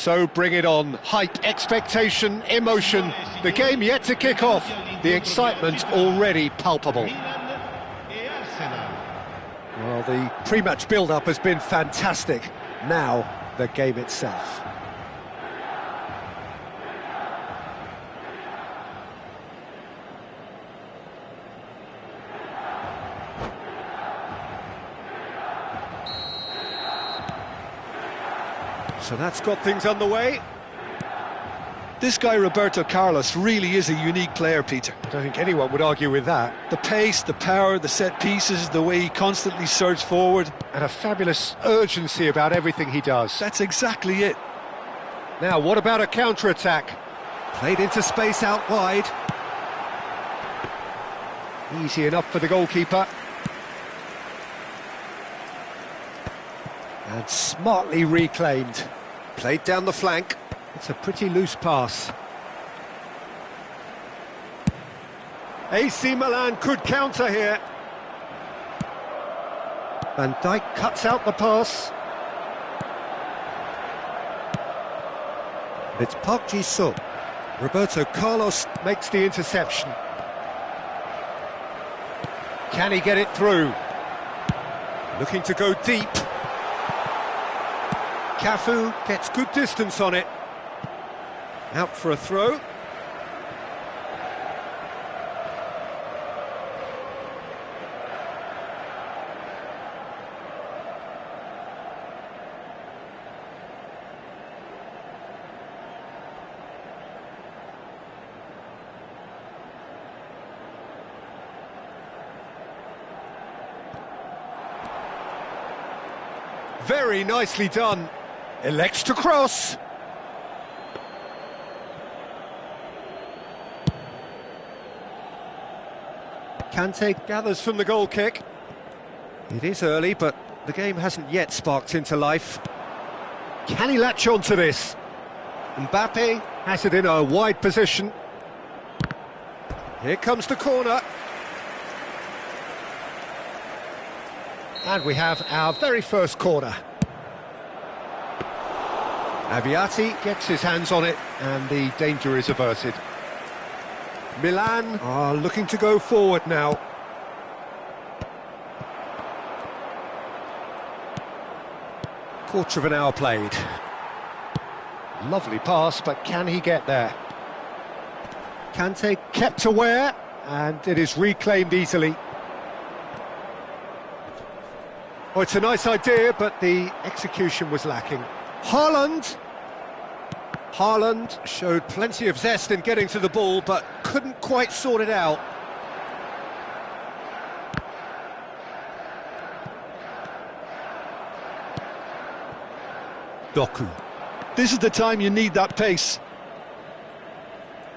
So bring it on. Hype, expectation, emotion. The game yet to kick off. The excitement already palpable. Well, the pre-match build-up has been fantastic. Now, the game itself. So that's got things underway. This guy, Roberto Carlos, really is a unique player, Peter. I don't think anyone would argue with that. The pace, the power, the set pieces, the way he constantly surges forward. And a fabulous urgency about everything he does. That's exactly it. Now, what about a counter-attack? Played into space out wide. Easy enough for the goalkeeper. And smartly reclaimed. Played down the flank. It's a pretty loose pass. AC Milan could counter here. Van Dijk cuts out the pass. It's Park Ji-sung. Roberto Carlos makes the interception. Can he get it through? Looking to go deep. Cafu gets good distance on it. Out for a throw. Very nicely done. Elects to cross. Kante gathers from the goal kick. It is early, but the game hasn't yet sparked into life. Can he latch on to this? Mbappe has it in a wide position. Here comes the corner. And we have our very first corner. Aviati gets his hands on it, and the danger is averted. Milan are looking to go forward now. Quarter of an hour played. Lovely pass, but can he get there? Kante kept aware, and it is reclaimed easily. Oh, it's a nice idea, but the execution was lacking. Haaland showed plenty of zest in getting to the ball, but couldn't quite sort it out. Doku. This is the time you need that pace.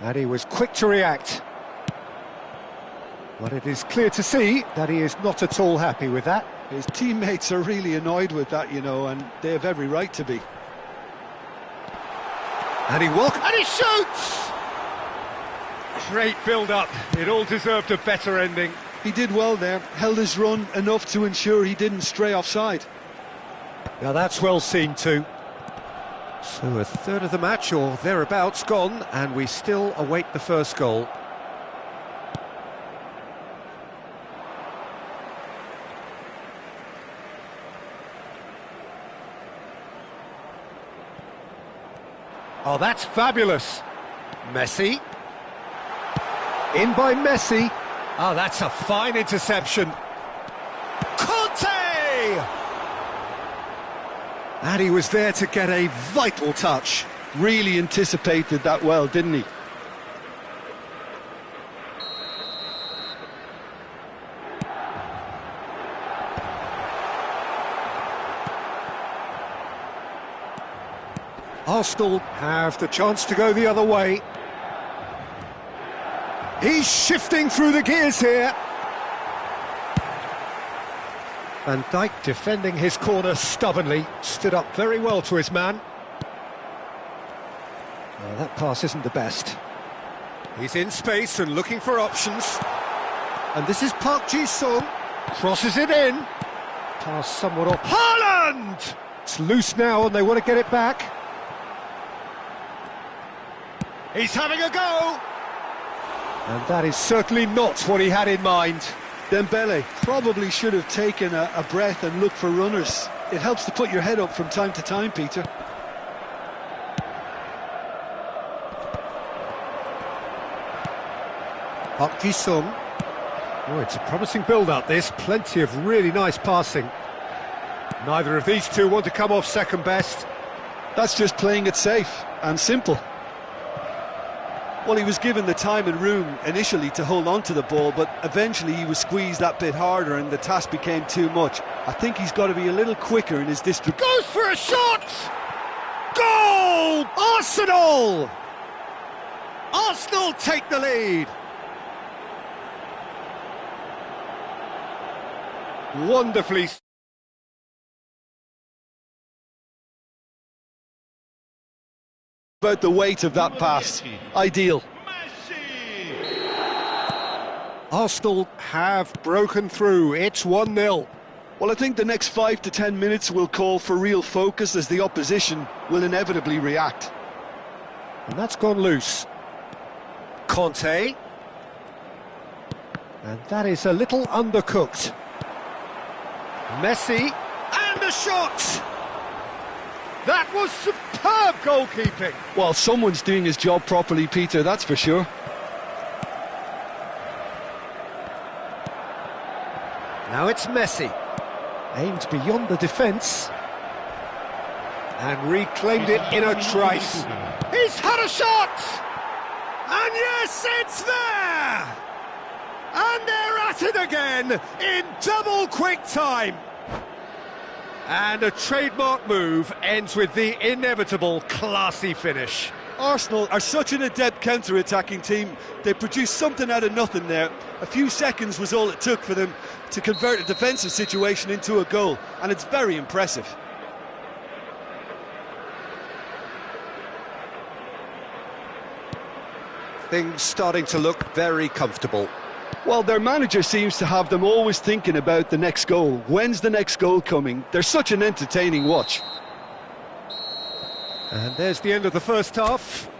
And he was quick to react. But it is clear to see that he is not at all happy with that. His teammates are really annoyed with that, you know, and they have every right to be. And he walks, and he shoots! Great build-up. It all deserved a better ending. He did well there, held his run enough to ensure he didn't stray offside. Now that's well seen too. So a third of the match, or thereabouts, gone, and we still await the first goal. Oh, that's fabulous. Messi. In by Messi. Oh, that's a fine interception. Conte! And he was there to get a vital touch. Really anticipated that well, didn't he? Arsenal have the chance to go the other way. He's shifting through the gears here. Van Dijk defending his corner stubbornly, stood up very well to his man. Well, that pass isn't the best. He's in space and looking for options. And this is Park Ji-sung. Crosses it in. Pass somewhat off. Haaland! It's loose now and they want to get it back. He's having a go! And that is certainly not what he had in mind. Dembele probably should have taken a breath and looked for runners. It helps to put your head up from time to time, Peter. Park Ji-sung. Oh, it's a promising build-up, this. Plenty of really nice passing. Neither of these two want to come off second best. That's just playing it safe and simple. Well, he was given the time and room initially to hold on to the ball, but eventually he was squeezed that bit harder and the task became too much. I think he's got to be a little quicker in his distribution. Goes for a shot! Goal! Arsenal! Arsenal take the lead. Wonderfully. About the weight of that pass. Ideal. Arsenal have broken through. It's 1-0. Well, I think the next 5 to 10 minutes will call for real focus as the opposition will inevitably react. And that's gone loose. Conte. And that is a little undercooked. Messi. And a shot! That was superb goalkeeping. Well, someone's doing his job properly, Peter, that's for sure. Now it's Messi. Aimed beyond the defence. And reclaimed it in a trice. He's had a shot! And yes, it's there! And they're at it again in double quick time. And a trademark move ends with the inevitable classy finish. Arsenal are such an adept counter-attacking team. They produced something out of nothing there. A few seconds was all it took for them to convert a defensive situation into a goal, and it's very impressive. Things starting to look very comfortable. Well, their manager seems to have them always thinking about the next goal. When's the next goal coming? They're such an entertaining watch. And there's the end of the first half.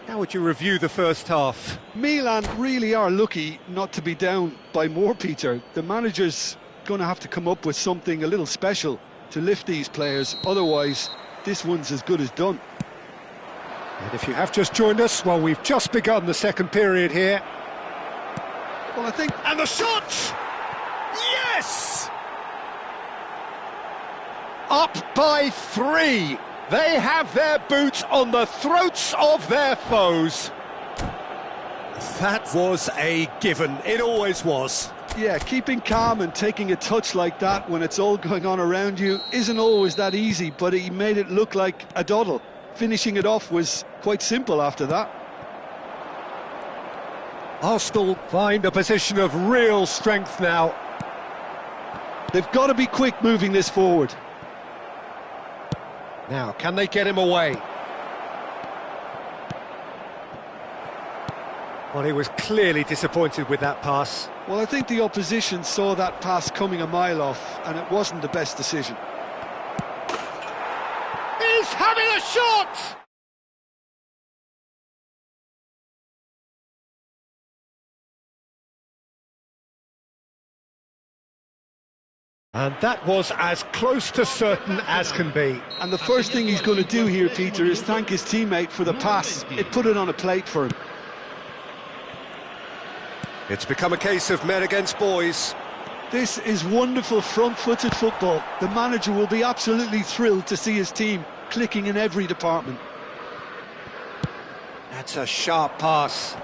How would you review the first half? Milan really are lucky not to be down by more, Peter. The manager's going to have to come up with something a little special to lift these players. Otherwise, this one's as good as done. And if you have just joined us, well, we've just begun the second period here. Well, I think... And the shot! Yes! Up by 3. They have their boots on the throats of their foes. That was a given. It always was. Yeah, keeping calm and taking a touch like that when it's all going on around you isn't always that easy, but he made it look like a doddle. Finishing it off was quite simple after that. Arsenal find a position of real strength now. They've got to be quick moving this forward. Now, can they get him away? Well, he was clearly disappointed with that pass. Well, I think the opposition saw that pass coming a mile off, and it wasn't the best decision. He's having a shot! And that was as close to certain as can be. And the first thing he's going to do here, Peter, is thank his teammate for the pass. It put it on a plate for him. It's become a case of men against boys. This is wonderful front-footed football. The manager will be absolutely thrilled to see his team clicking in every department. That's a sharp pass.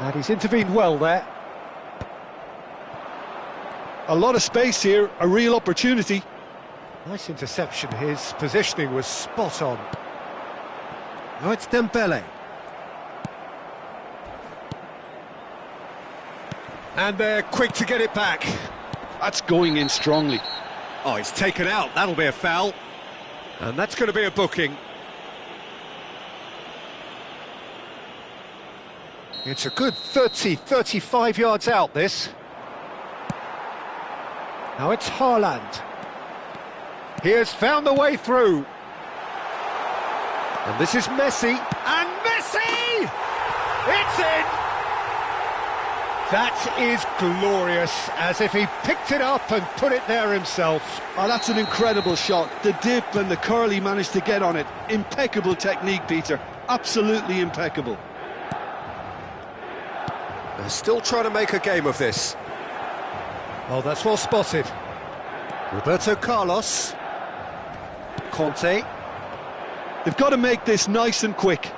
And he's intervened well there. A lot of space here, a real opportunity. Nice interception, his positioning was spot on. Now it's Dembele. And they're quick to get it back. That's going in strongly. Oh, he's taken out, that'll be a foul. And that's going to be a booking. It's a good 35 yards out, this. Now it's Haaland. He has found the way through. And this is Messi, and Messi! It's in! That is glorious, as if he picked it up and put it there himself. Oh, that's an incredible shot. The dip and the curl he managed to get on it. Impeccable technique, Peter. Absolutely impeccable. They're still trying to make a game of this. Oh, that's well spotted. Roberto Carlos. Conte. They've got to make this nice and quick.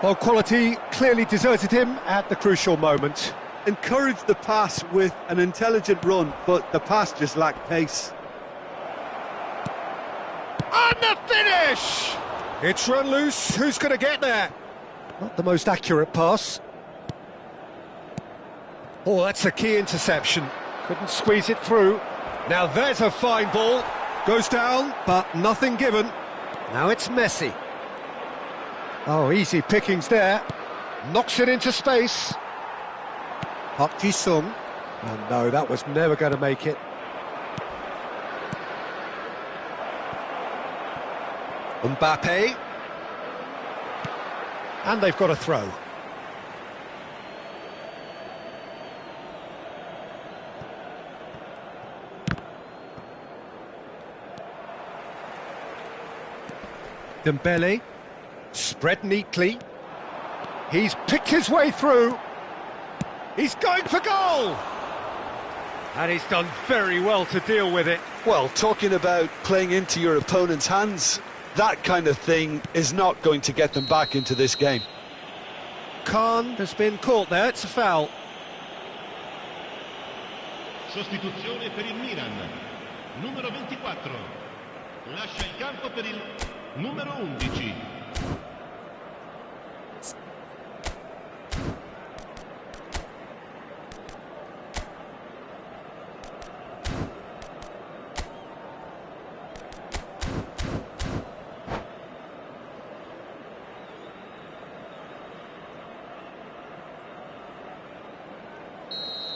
Well, quality clearly deserted him at the crucial moment. Encouraged the pass with an intelligent run, but the pass just lacked pace. And the finish! It's run loose. Who's going to get there? Not the most accurate pass. Oh, that's a key interception. Couldn't squeeze it through. Now there's a fine ball. Goes down, but nothing given. Now it's Messi. Oh, easy pickings there. Knocks it into space. Park Ji-sung. Oh no, that was never going to make it. Mbappe. And they've got a throw. Dembele, spread neatly. He's picked his way through. He's going for goal! And he's done very well to deal with it. Well, talking about playing into your opponent's hands, that kind of thing is not going to get them back into this game. Khan has been caught there, it's a foul. Sostituzione per il Milan. Numero 24. Lascia il campo per il numero 11.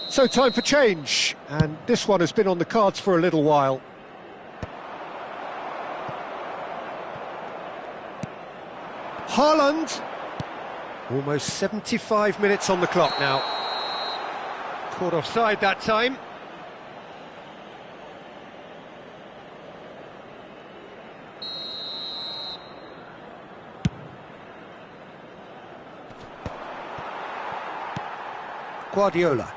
So time for change, and this one has been on the cards for a little while. Haaland, almost 75 minutes on the clock now. Caught offside that time. Guardiola.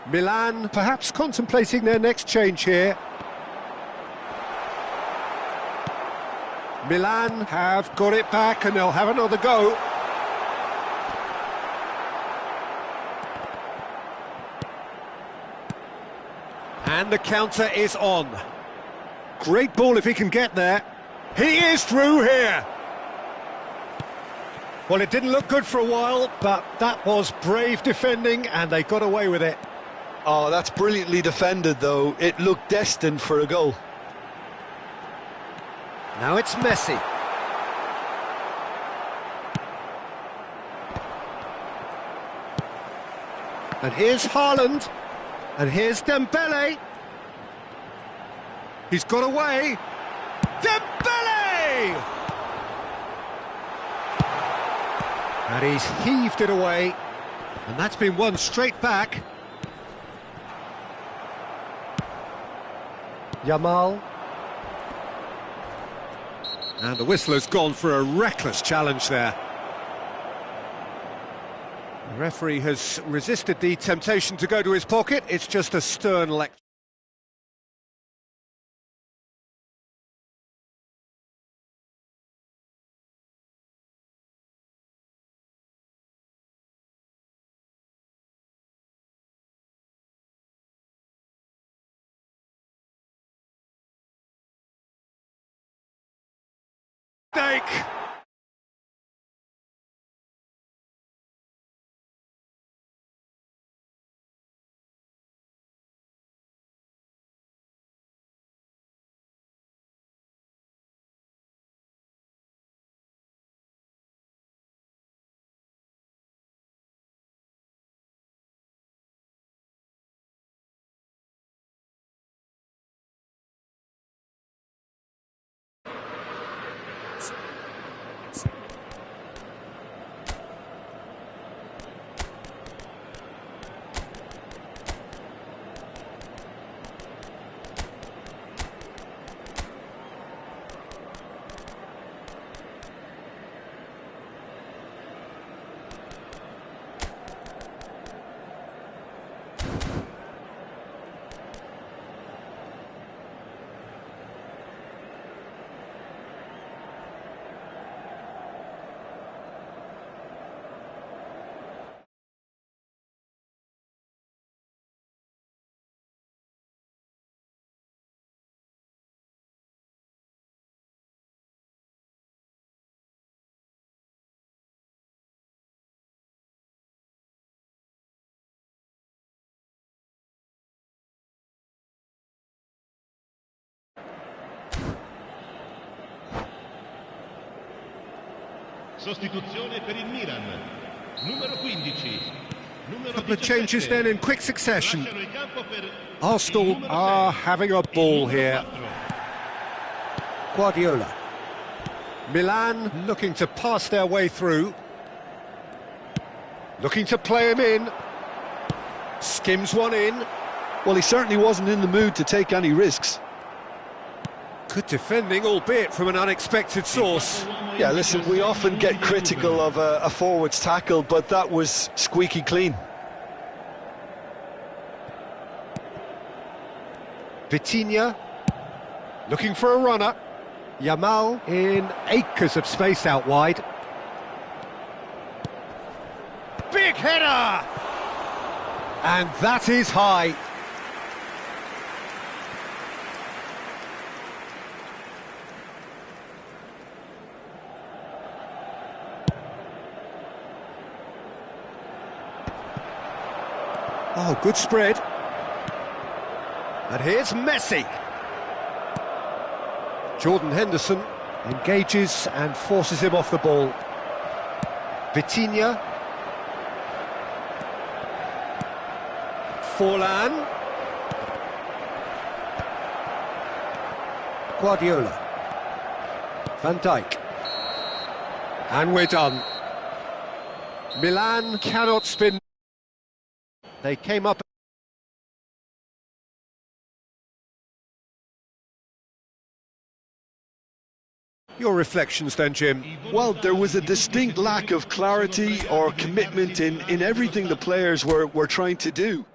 Milan perhaps contemplating their next change here. Milan have got it back and they'll have another go. And the counter is on. Great ball if he can get there. He is through here. Well, it didn't look good for a while, but that was brave defending and they got away with it. Oh, that's brilliantly defended, though. It looked destined for a goal. Now it's Messi. And here's Haaland. And here's Dembele. He's got away. Dembele! And he's heaved it away. And that's been won straight back. Yamal. And the whistler's gone for a reckless challenge there. The referee has resisted the temptation to go to his pocket. It's just a stern lecture. Mistake. Sostituzione per il Milan. Numero 15. Numero Couple of 17. changes then in quick succession. Lasciano il campo per il Arsenal numero are 6. having a Il ball numero here. 4. Guardiola. Milan looking to pass their way through. Looking to play him in. Skims one in. Well, he certainly wasn't in the mood to take any risks. Good defending, albeit from an unexpected source. Yeah, listen, we often get critical of a forward's tackle, but that was squeaky clean. Vitinha looking for a runner. Yamal in acres of space out wide. Big header! And that is high. Oh, good spread. And here's Messi. Jordan Henderson engages and forces him off the ball. Vitinha. Forlan. Guardiola. Van Dijk. And we're done. Milan cannot spin. They came up. Your reflections then, Jim? Well, there was a distinct lack of clarity or commitment in everything the players were trying to do.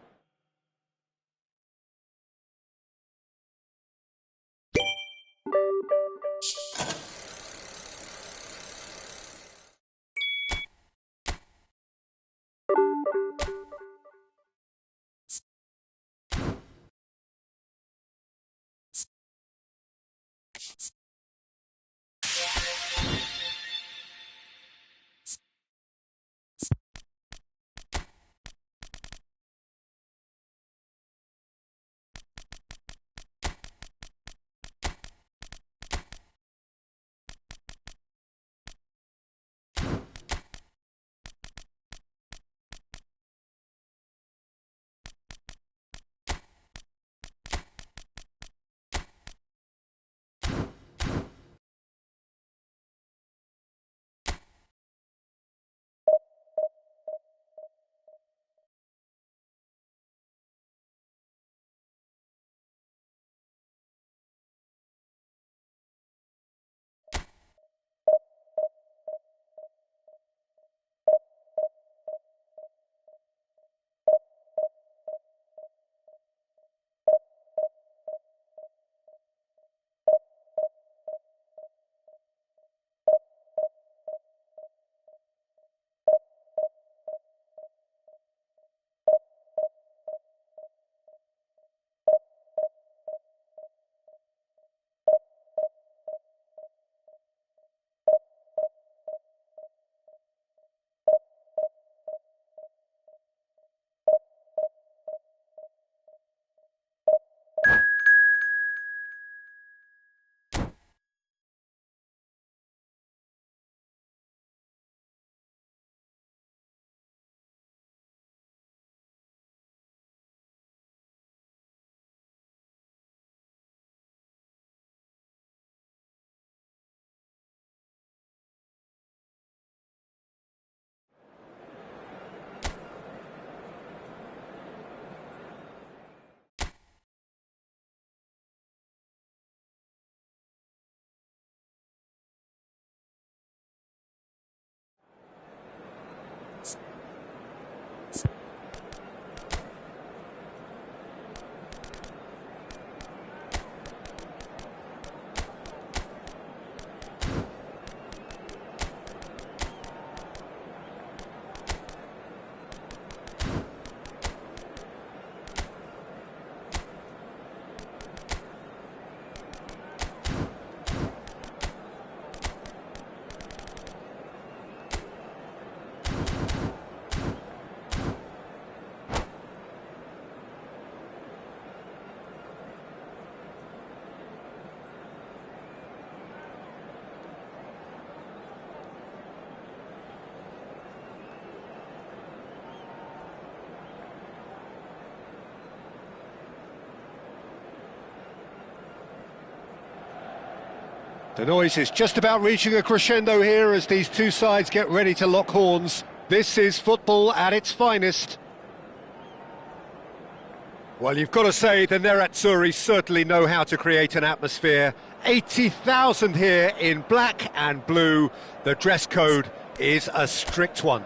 The noise is just about reaching a crescendo here as these two sides get ready to lock horns. This is football at its finest. Well, you've got to say the Nerazzurri certainly know how to create an atmosphere. 80,000 here in black and blue. The dress code is a strict one.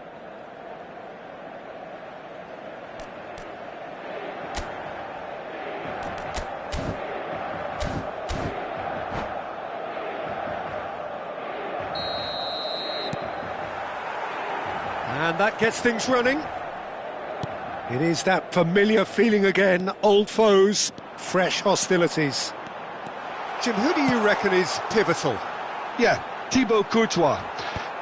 And that gets things running. It is that familiar feeling again, old foes, fresh hostilities. Jim, who do you reckon is pivotal? Yeah, Thibaut Courtois.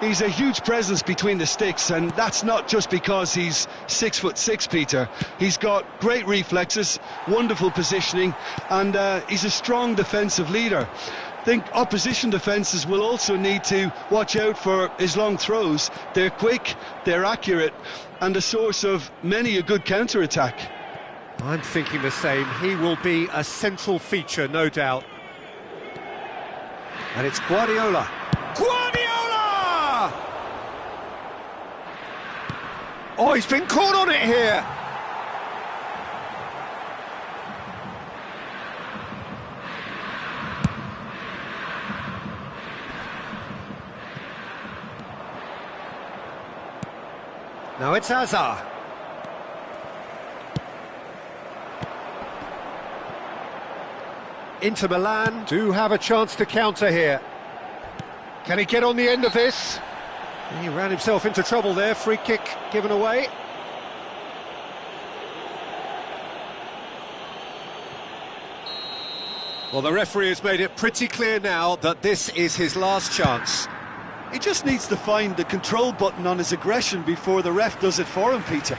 He's a huge presence between the sticks, and that's not just because he's 6'6", Peter. He's got great reflexes, wonderful positioning, and he's a strong defensive leader. I think opposition defences will also need to watch out for his long throws. They're quick, they're accurate, and a source of many a good counter-attack. I'm thinking the same. He will be a central feature, no doubt. And it's Guardiola. Guardiola! Oh, he's been caught on it here. Now it's Hazard. Inter Milan do have a chance to counter here. Can he get on the end of this? He ran himself into trouble there. Free kick given away. Well, the referee has made it pretty clear now that this is his last chance. He just needs to find the control button on his aggression before the ref does it for him, Peter.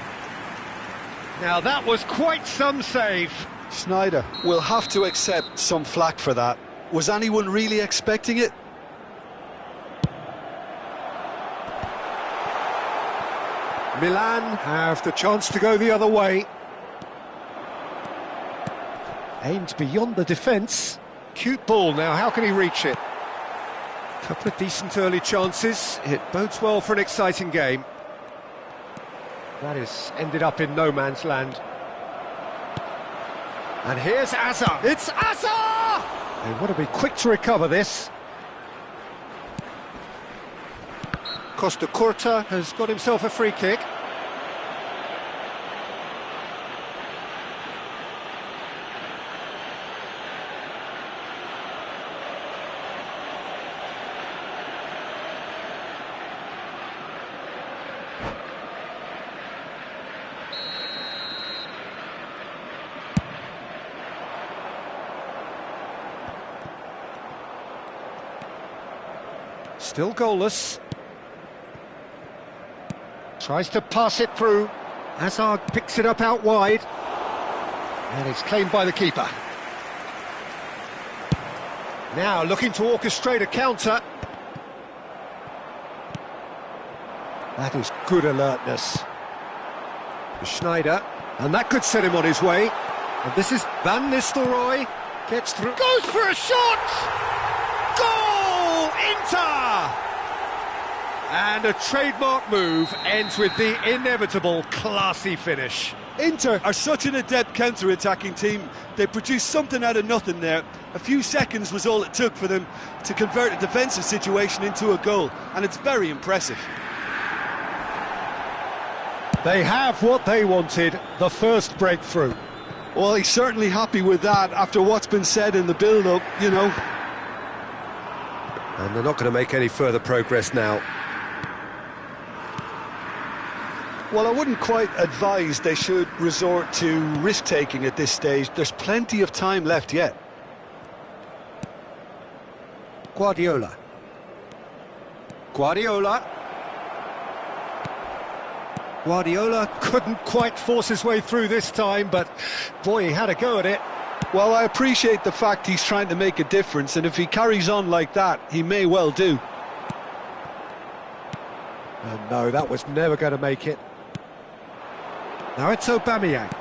Now that was quite some save. Schneider will have to accept some flack for that. Was anyone really expecting it? Milan have the chance to go the other way. Aimed beyond the defence. Cute ball now, how can he reach it? Couple of decent early chances. It bodes well for an exciting game. That has ended up in no man's land. And here's Hazard. It's Hazard! They want to be quick to recover this. Costa Curta has got himself a free kick. Still goalless. Tries to pass it through. Hazard picks it up out wide. And it's claimed by the keeper. Now looking to orchestrate a counter. That is good alertness. Schneider. And that could set him on his way. And this is Van Nistelrooy. Gets through. Goes for a shot! Goal! Inter! And a trademark move ends with the inevitable classy finish. Inter are such an adept counter-attacking team. They produced something out of nothing there. A few seconds was all it took for them to convert a defensive situation into a goal, and it's very impressive. They have what they wanted, the first breakthrough. Well, he's certainly happy with that after what's been said in the build-up, you know. And they're not going to make any further progress now. Well, I wouldn't quite advise they should resort to risk-taking at this stage. There's plenty of time left yet. Guardiola. Guardiola couldn't quite force his way through this time, but boy, he had a go at it. Well, I appreciate the fact he's trying to make a difference, and if he carries on like that, he may well do. And no, that was never going to make it. Now it's Aubameyang.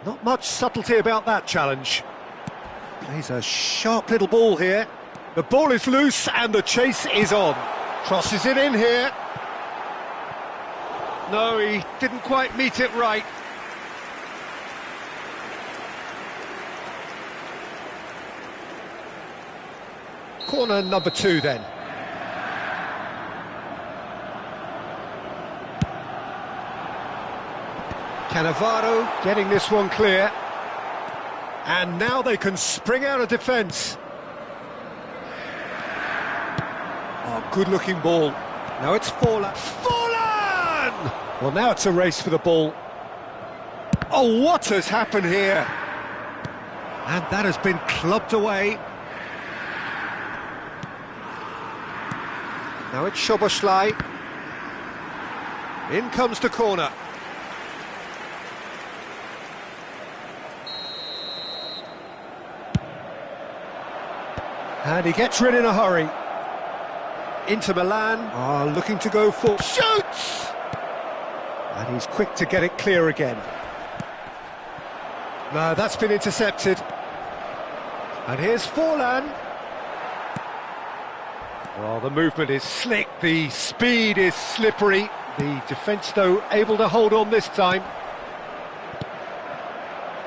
Not much subtlety about that challenge. Plays a sharp little ball here. The ball is loose and the chase is on. Crosses it in here. No, he didn't quite meet it right. Corner number 2 then. Cannavaro getting this one clear. And now they can spring out of defence. Oh, good-looking ball. Now it's Forlan. Forlan! Well, now it's a race for the ball. Oh, what has happened here? And that has been clubbed away. Now it's Szoboszlai. In comes the corner. And he gets rid in a hurry. Inter Milan looking to go for... Shoots! And he's quick to get it clear again. No, that's been intercepted. And here's Forlan. Well, the movement is slick, the speed is slippery. The defence, though, able to hold on this time.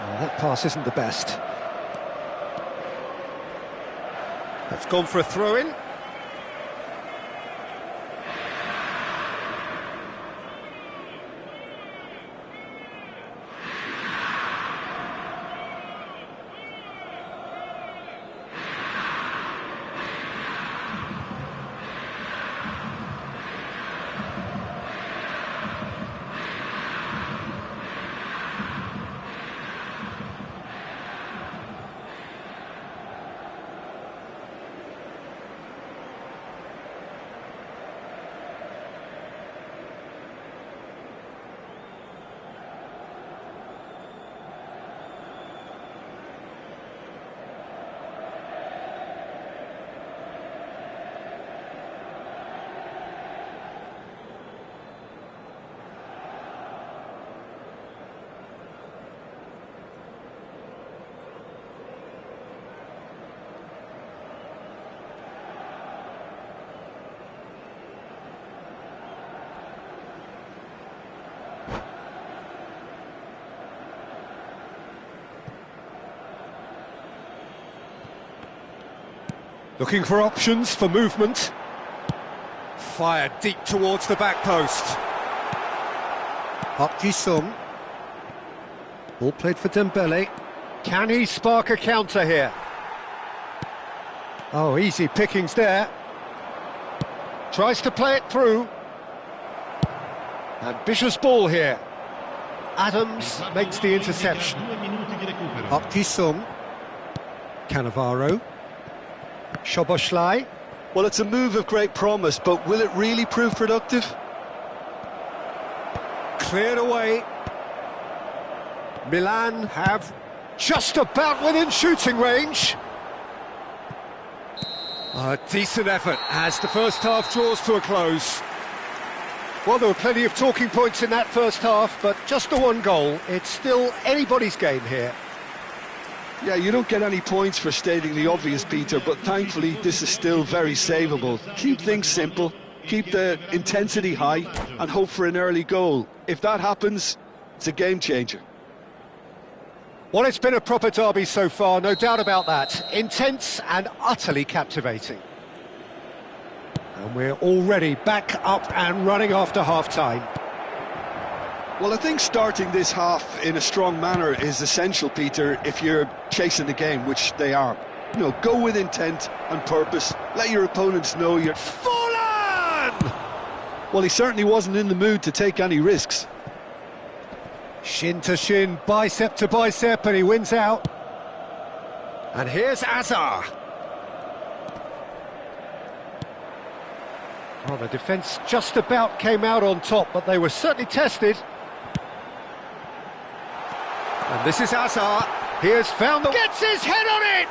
Oh, that pass isn't the best. That's gone for a throw-in. Looking for options for movement. Fired deep towards the back post. Park Ji-sung. Ball played for Dembele. Can he spark a counter here? Oh, easy pickings there. Tries to play it through. Ambitious ball here. Adams makes the interception. Park Ji-sung. Cannavaro. Szoboszlai. Well, it's a move of great promise, but will it really prove productive? Cleared away. Milan have just about within shooting range. A decent effort as the first half draws to a close. Well, there were plenty of talking points in that first half, but just the one goal. It's still anybody's game here. Yeah, you don't get any points for stating the obvious, Peter, but thankfully this is still very savable. Keep things simple, keep the intensity high, and hope for an early goal. If that happens, it's a game changer. Well, it's been a proper derby so far, no doubt about that. Intense and utterly captivating. And we're already back up and running after half-time. Well, I think starting this half in a strong manner is essential, Peter, if you're chasing the game, which they are. You know, go with intent and purpose. Let your opponents know you're... Forlan! Well, he certainly wasn't in the mood to take any risks. Shin to shin, bicep to bicep, and he wins out. And here's Azar. Well, the defence just about came out on top, but they were certainly tested. And this is Azar. He has found the... Gets his head on it!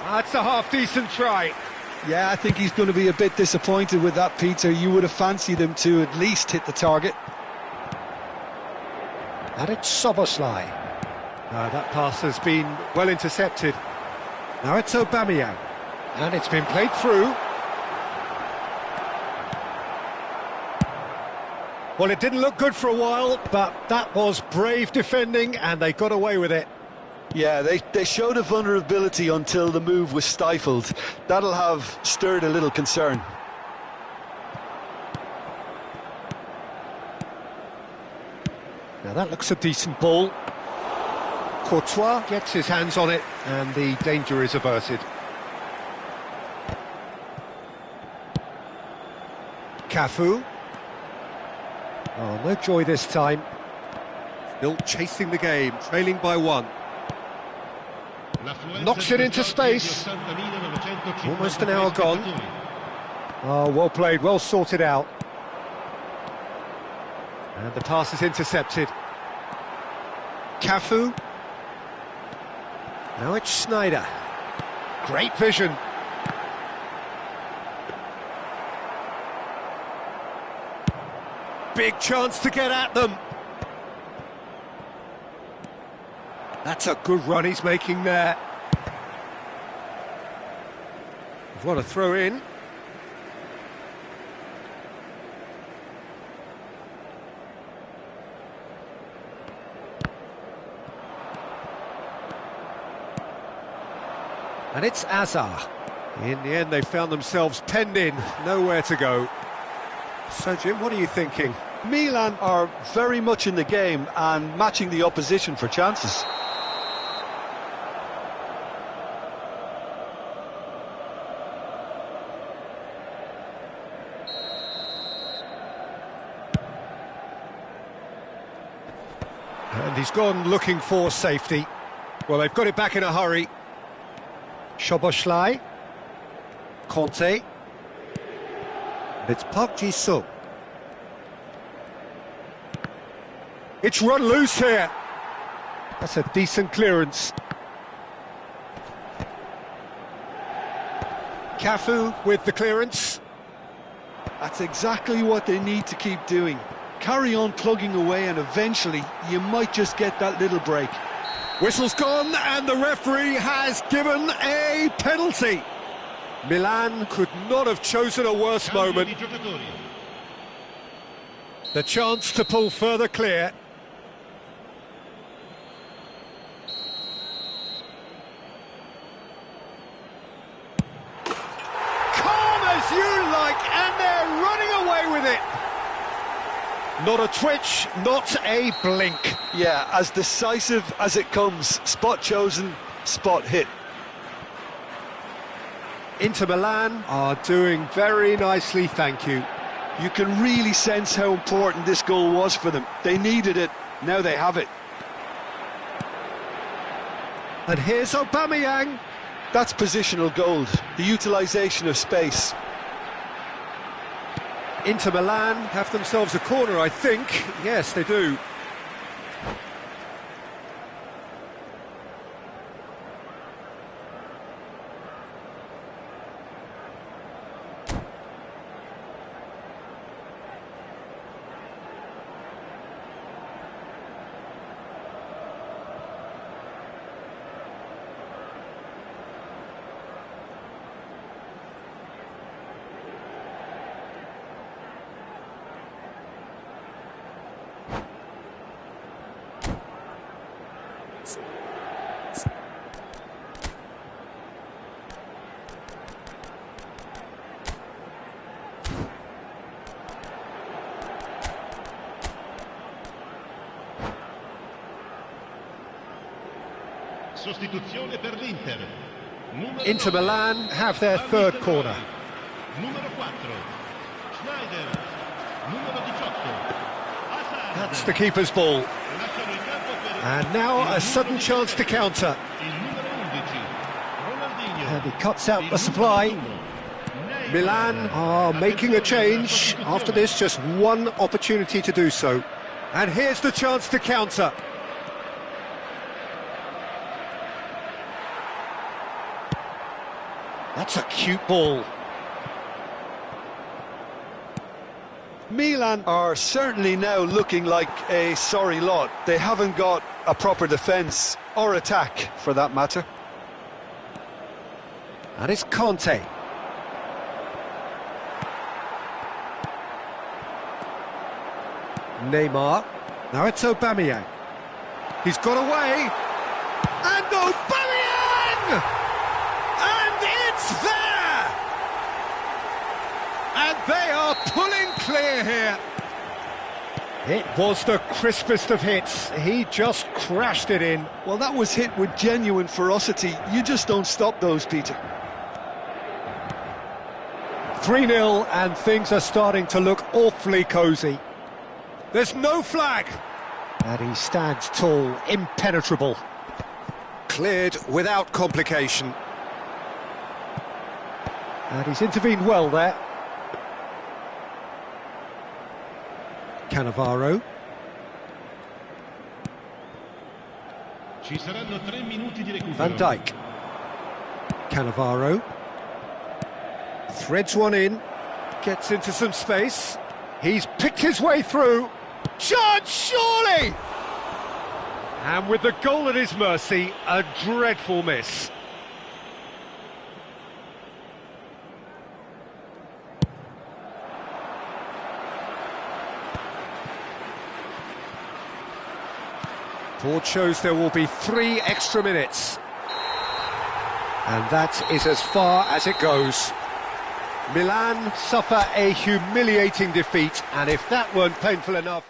That's a half-decent try. Yeah, I think he's going to be a bit disappointed with that, Peter. You would have fancied him to at least hit the target. And it's Szoboszlai. That pass has been well intercepted. Now it's Aubameyang. And it's been played through. Well, it didn't look good for a while, but that was brave defending, and they got away with it. Yeah, they showed a vulnerability until the move was stifled. That'll have stirred a little concern. Now that looks a decent ball. Courtois gets his hands on it, and the danger is averted. Cafu. Oh, no joy this time. Still chasing the game, trailing by 1. Knocks it into space. Almost an hour gone. Oh, well played, well sorted out. And the pass is intercepted. Cafu. Now it's Schneider. Great vision. Big chance to get at them. That's a good run he's making there. What a throw in. And it's Azar. In the end, they found themselves penned in, nowhere to go. So, Jim, what are you thinking? Milan are very much in the game and matching the opposition for chances. And he's gone looking for safety. Well, they've got it back in a hurry. Szoboszlai. Conte. And it's Park Ji-sung. It's run loose here. That's a decent clearance. Cafu with the clearance. That's exactly what they need to keep doing. Carry on plugging away and eventually you might just get that little break. Whistle's gone and the referee has given a penalty. Milan could not have chosen a worse moment. The chance to pull further clear. Calm as you like, and they're running away with it. Not a twitch, not a blink. Yeah, as decisive as it comes. Spot chosen, spot hit. Inter Milan are doing very nicely, thank you. You can really sense how important this goal was for them. They needed it, now they have it. And here's Aubameyang. That's positional gold, the utilisation of space. Inter Milan have themselves a corner, I think. Yes, they do. Sostituzione per l'Inter. Inter Milan have their third corner. Numero 4. Schneider. Numero 18. That's the keeper's ball. And now a sudden chance to counter. And he cuts out the supply. Milan are making a change. After this, just one opportunity to do so. And here's the chance to counter. That's a cute ball. Milan are certainly now looking like a sorry lot. They haven't got a proper defence or attack, for that matter. And it's Conte. Neymar. Now it's Aubameyang. He's got away. And Aubameyang! And it's there! And they are pulling clear here. It was the crispest of hits. He just crashed it in. Well, that was hit with genuine ferocity. You just don't stop those, Peter. 3-0, and things are starting to look awfully cosy. There's no flag. And he stands tall, impenetrable. Cleared without complication. And he's intervened well there. Cannavaro. Ci saranno 3 minuti di recupero. Van Dijk. Cannavaro. Threads one in. Gets into some space. He's picked his way through. Chance, surely! And with the goal at his mercy, a dreadful miss. Board shows there will be 3 extra minutes. And that is as far as it goes. Milan suffer a humiliating defeat, and if that weren't painful enough...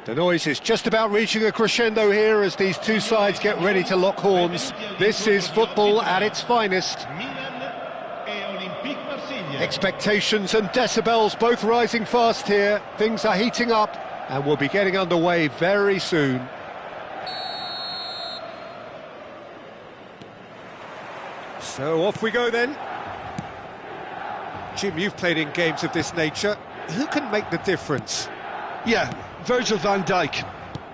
The noise is just about reaching a crescendo here as these two sides get ready to lock horns. This is football at its finest. Expectations and decibels both rising fast here. Things are heating up and we'll be getting underway very soon. So off we go then. Jim, you've played in games of this nature. Who can make the difference? Yeah, Virgil van Dijk.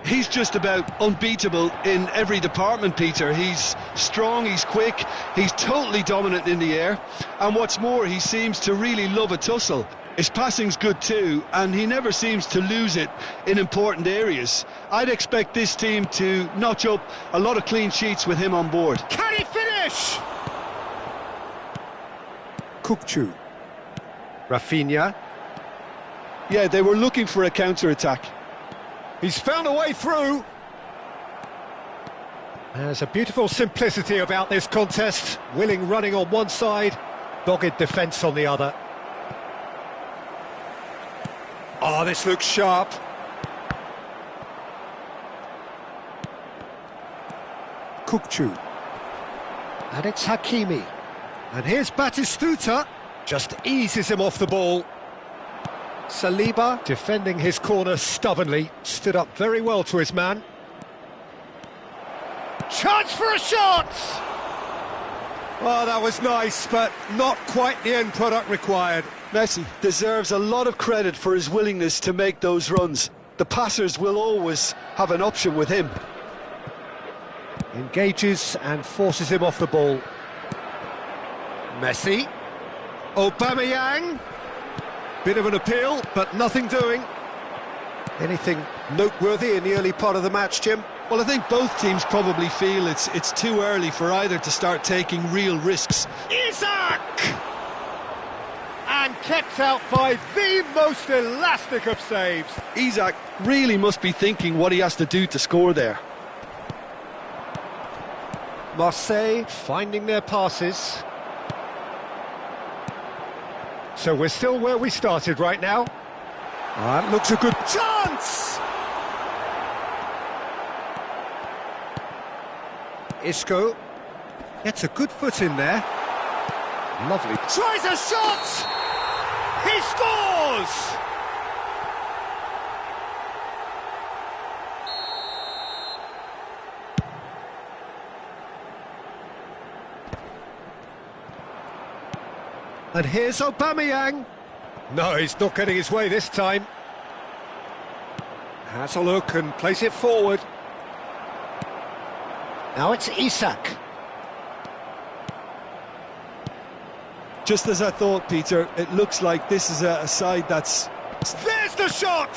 He's just about unbeatable in every department, Peter. He's strong, he's quick, he's totally dominant in the air. And what's more, he seems to really love a tussle. His passing's good too, and he never seems to lose it in important areas. I'd expect this team to notch up a lot of clean sheets with him on board. Can he finish? Kukçu. Rafinha. Yeah, they were looking for a counter-attack. He's found a way through. There's a beautiful simplicity about this contest. Willing running on one side, dogged defence on the other. Oh, this looks sharp. Kukçu. And it's Hakimi. And here's Batistuta. Just eases him off the ball. Saliba, defending his corner stubbornly, stood up very well to his man. Chance for a shot! Oh, that was nice, but not quite the end product required. Messi deserves a lot of credit for his willingness to make those runs. The passers will always have an option with him. Engages and forces him off the ball. Messi. Aubameyang. Bit of an appeal, but nothing doing. Anything noteworthy in the early part of the match, Jim? Well, I think both teams probably feel it's too early for either to start taking real risks. Isak! And kept out by the most elastic of saves. Isak really must be thinking what he has to do to score there. Marseille finding their passes. So we're still where we started right now. That looks a good chance! Isco gets a good foot in there. Lovely. Tries a shot! He scores! And here's Aubameyang. No, he's not getting his way this time. Has a look and plays it forward. Now it's Isak. Just as I thought, Peter, it looks like this is a side that's... There's the shot!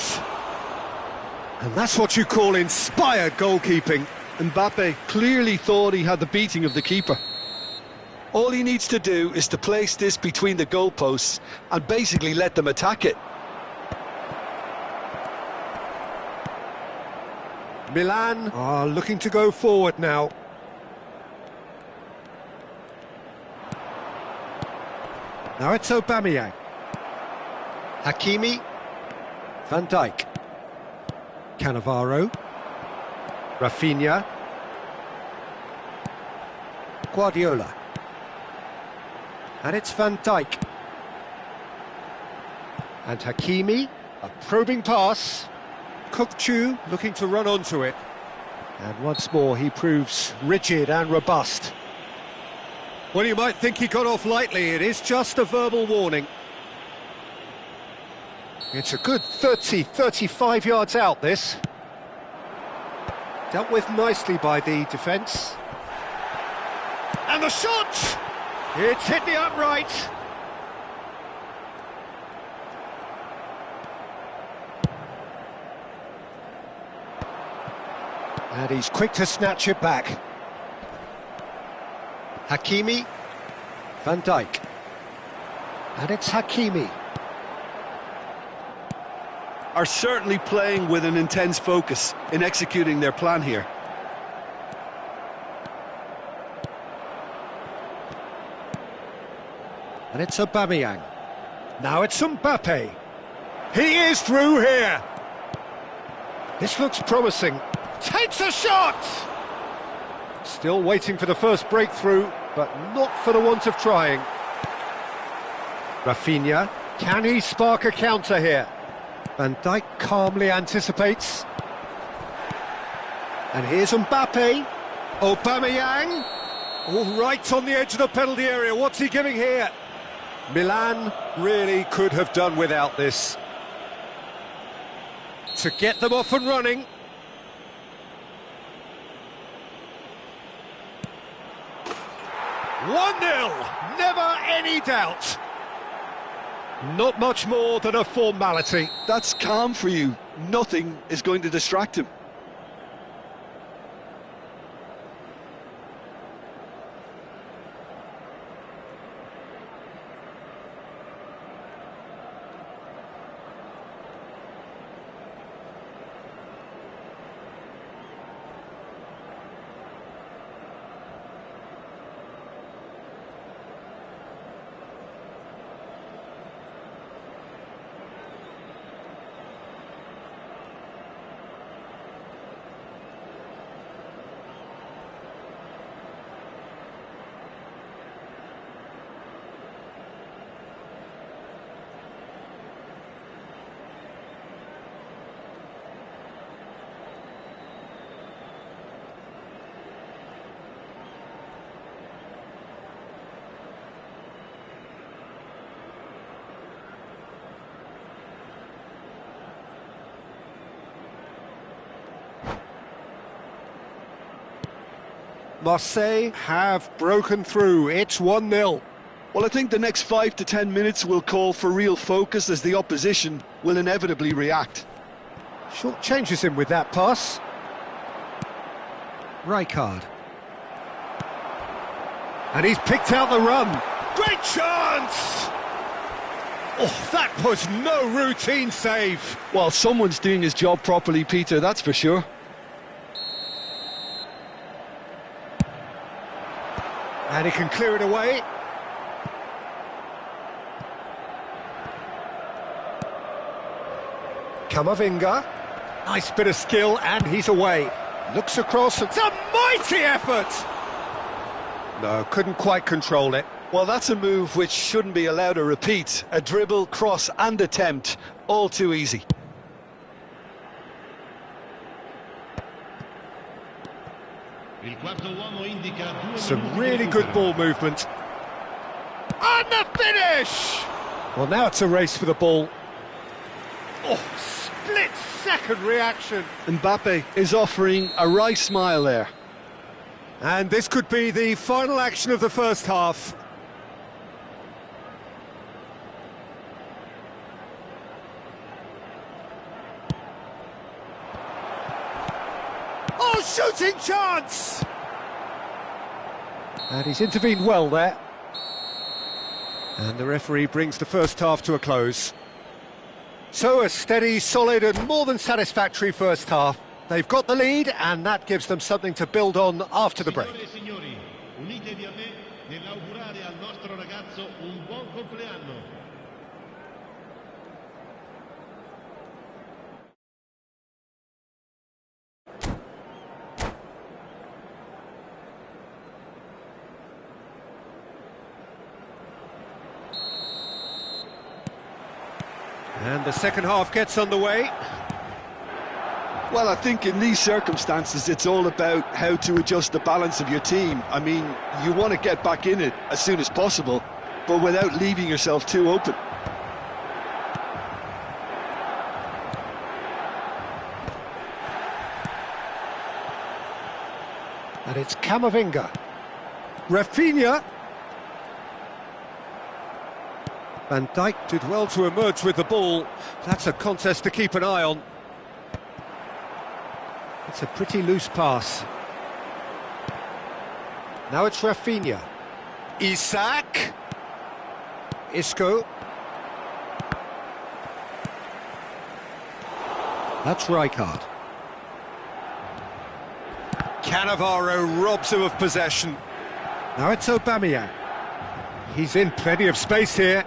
And that's what you call inspired goalkeeping. Mbappe clearly thought he had the beating of the keeper. All he needs to do is to place this between the goalposts and basically let them attack it. Milan are looking to go forward now. Now it's Aubameyang. Hakimi. Van Dijk. Cannavaro. Rafinha. Guardiola. And it's Van Dijk. And Hakimi, a probing pass. Kukçu looking to run onto it. And once more he proves rigid and robust. Well, you might think he got off lightly, it is just a verbal warning. It's a good 35 yards out, this. Dealt with nicely by the defence. And the shot! It's hit the upright. And he's quick to snatch it back. Hakimi. Van Dijk. And it's Hakimi. Are certainly playing with an intense focus in executing their plan here. And it's Aubameyang. Now it's Mbappe. He is through here. This looks promising. Takes a shot! Still waiting for the first breakthrough, but not for the want of trying. Rafinha, can he spark a counter here? Van Dijk calmly anticipates. And here's Mbappe. Aubameyang. All right on the edge of the penalty area. What's he giving here? Milan really could have done without this. To get them off and running. One 0, never any doubt. Not much more than a formality. That's calm for you. Nothing is going to distract him. Marseille have broken through. It's 1-0. Well, I think the next 5 to 10 minutes will call for real focus as the opposition will inevitably react. Short changes him with that pass. Rijkaard. And he's picked out the run. Great chance! Oh, that was no routine save. Well, someone's doing his job properly, Peter, that's for sure. And he can clear it away. Camavinga. Nice bit of skill, and he's away. Looks across, it's a mighty effort! No, couldn't quite control it. Well, that's a move which shouldn't be allowed to repeat. A dribble, cross and attempt, all too easy. Some really good ball movement. And the finish! Well, now it's a race for the ball. Oh, split-second reaction. Mbappe is offering a wry smile there. And this could be the final action of the first half. Oh, shooting chance! And he's intervened well there. And the referee brings the first half to a close. So a steady, solid and more than satisfactory first half. They've got the lead and that gives them something to build on after the break. Signori, unitevi a me nell'augurare al nostro ragazzo un buon compleanno. And the second half gets underway. Well, I think in these circumstances it's all about how to adjust the balance of your team. I mean, you want to get back in it as soon as possible, but without leaving yourself too open. And it's Camavinga. Rafinha. Van Dijk did well to emerge with the ball. That's a contest to keep an eye on. It's a pretty loose pass. Now it's Rafinha. Isak. Isco. That's Rijkaard. Cannavaro robs him of possession. Now it's Aubameyang. He's in plenty of space here.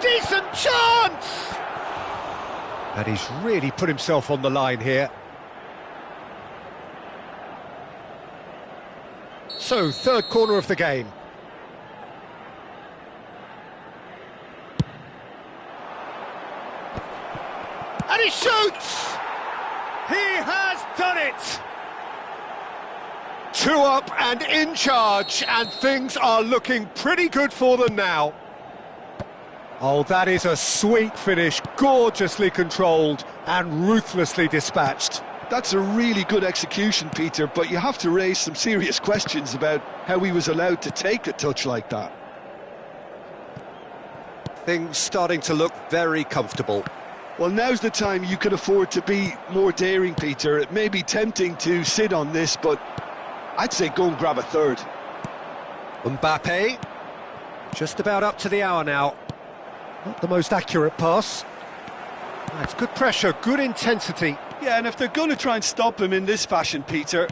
Decent chance! And he's really put himself on the line here. So, third corner of the game. And he shoots! He has done it! 2 up and in charge, and things are looking pretty good for them now. Oh, that is a sweet finish, gorgeously controlled and ruthlessly dispatched. That's a really good execution, Peter, but you have to raise some serious questions about how he was allowed to take a touch like that. Things starting to look very comfortable. Well, now's the time you can afford to be more daring, Peter. It may be tempting to sit on this, but I'd say go and grab a third. Mbappe, just about up to the hour now. Not the most accurate pass. That's good pressure, good intensity. Yeah, and if they're going to try and stop him in this fashion, Peter,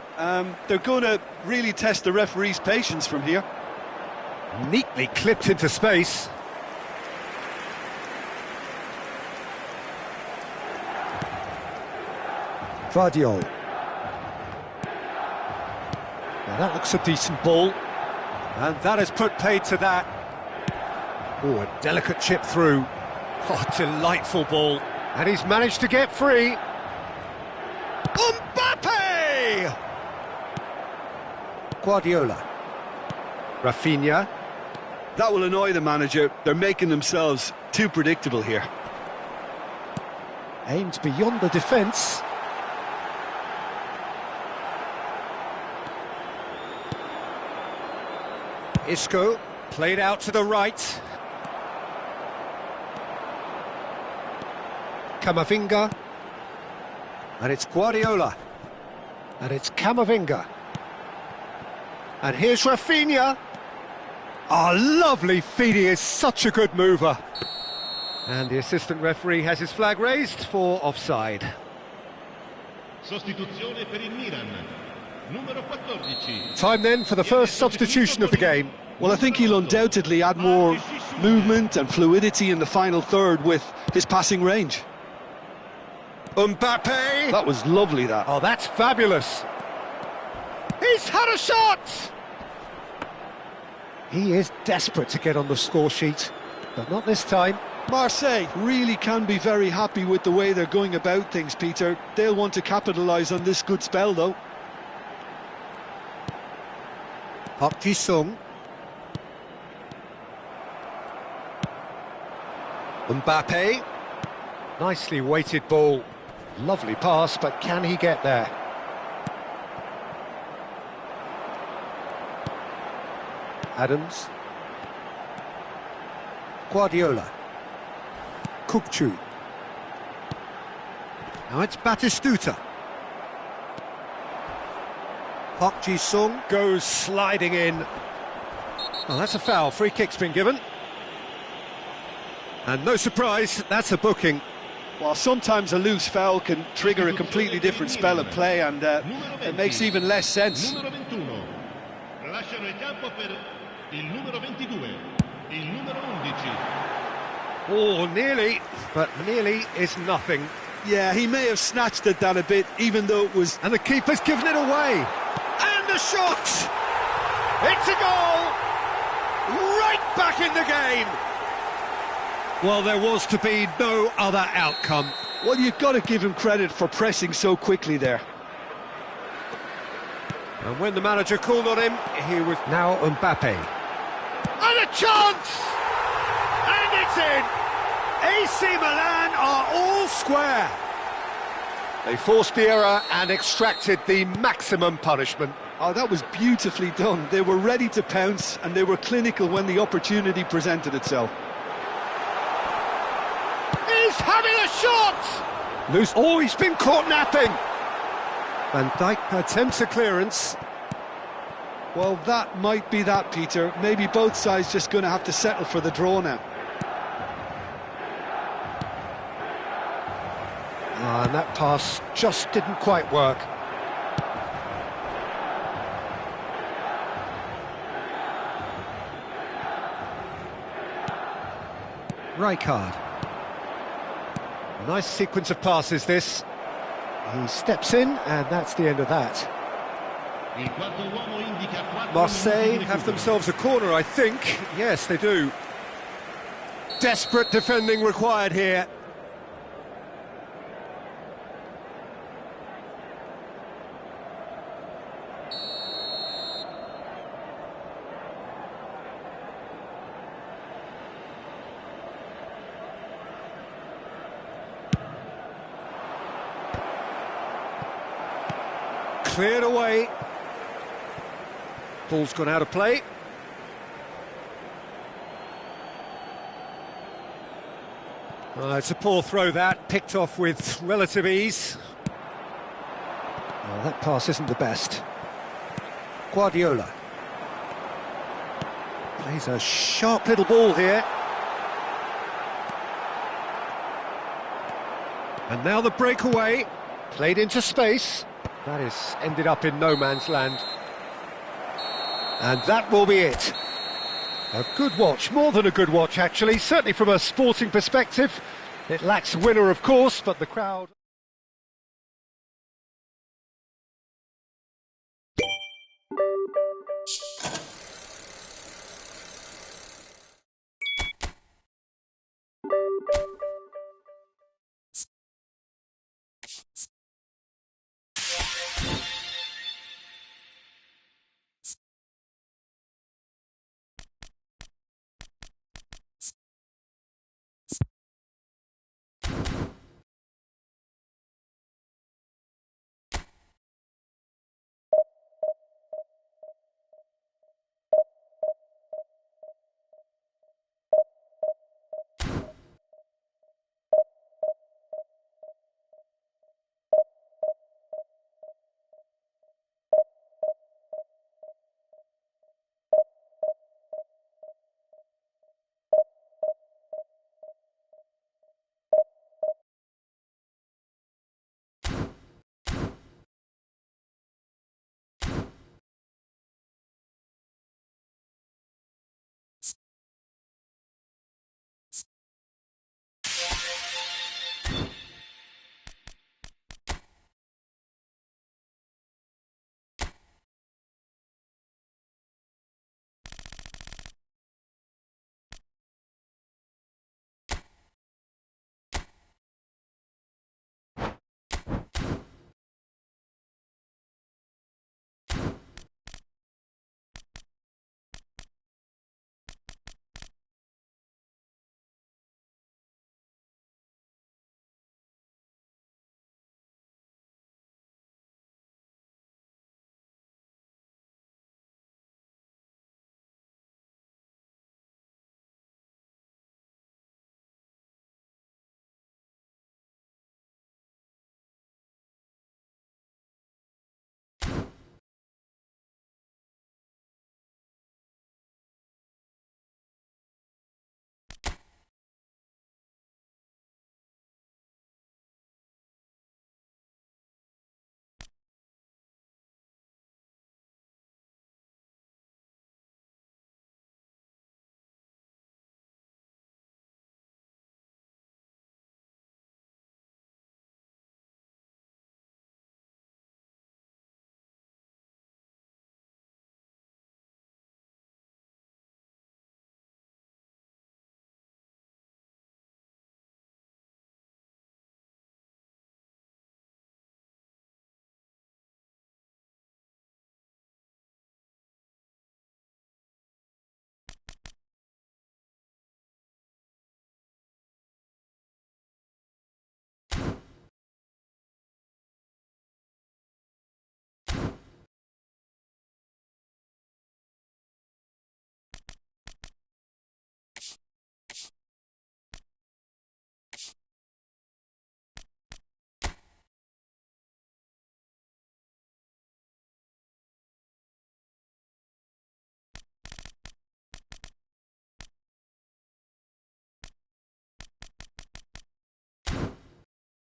they're going to really test the referee's patience from here. Neatly clipped into space. Vardiol. Now that looks a decent ball. And that has put paid to that. Oh, a delicate chip through. Oh, delightful ball. And he's managed to get free. Mbappe! Guardiola. Rafinha. That will annoy the manager. They're making themselves too predictable here. Aimed beyond the defence. Isco, played out to the right. Camavinga. And it's Guardiola. And it's Camavinga. And here's Rafinha. Oh, lovely feed, he is such a good mover. And the assistant referee has his flag raised for offside. Sostituzione per il Milan. Numero 14. Time then for the first substitution of the game. Well, I think he'll undoubtedly add more movement and fluidity in the final third with his passing range. Mbappe! That was lovely, that. Oh, that's fabulous. He's had a shot! He is desperate to get on the score sheet, but not this time. Marseille really can be very happy with the way they're going about things, Peter. They'll want to capitalise on this good spell, though. Park Ji-sung. Mbappe. Nicely weighted ball. Lovely pass, but can he get there? Adams. Guardiola. Kukçu. Now it's Batistuta. Park Ji-sung goes sliding in. Well, that's a foul. Free kick's been given. And no surprise, that's a booking. Well, sometimes a loose foul can trigger a completely different spell of play, and it makes even less sense. Numero 21. Lasciano il campo per il numero 22. Il numero 11. Oh, nearly, but nearly is nothing. Yeah, he may have snatched at that a bit, even though it was... And the keeper's given it away. And the shot! It's a goal! Right back in the game! Well, there was to be no other outcome. Well, you've got to give him credit for pressing so quickly there. And when the manager called on him, he was now Mbappe. And a chance! And it's in! AC Milan are all square. They forced the error and extracted the maximum punishment. Oh, that was beautifully done. They were ready to pounce, and they were clinical when the opportunity presented itself. He's having a shot! Loose. Oh, he's been caught napping. Van Dijk attempts a clearance. Well, that might be that, Peter. Maybe both sides just going to have to settle for the draw now. And that pass just didn't quite work. Rijkaard. Nice sequence of passes, this. He steps in, and that's the end of that. Il quarto uomo indica 4 Marseille minuti di have recupero. themselves a corner, I think. Yes, they do. Desperate defending required here. Cleared away. Ball's gone out of play. It's a poor throw, that, picked off with relative ease. Well, that pass isn't the best. Guardiola. Plays a sharp little ball here. And now the breakaway. Played into space. That is ended up in no man's land. And that will be it. A good watch, more than a good watch actually, certainly from a sporting perspective. It lacks winner, of course, but the crowd...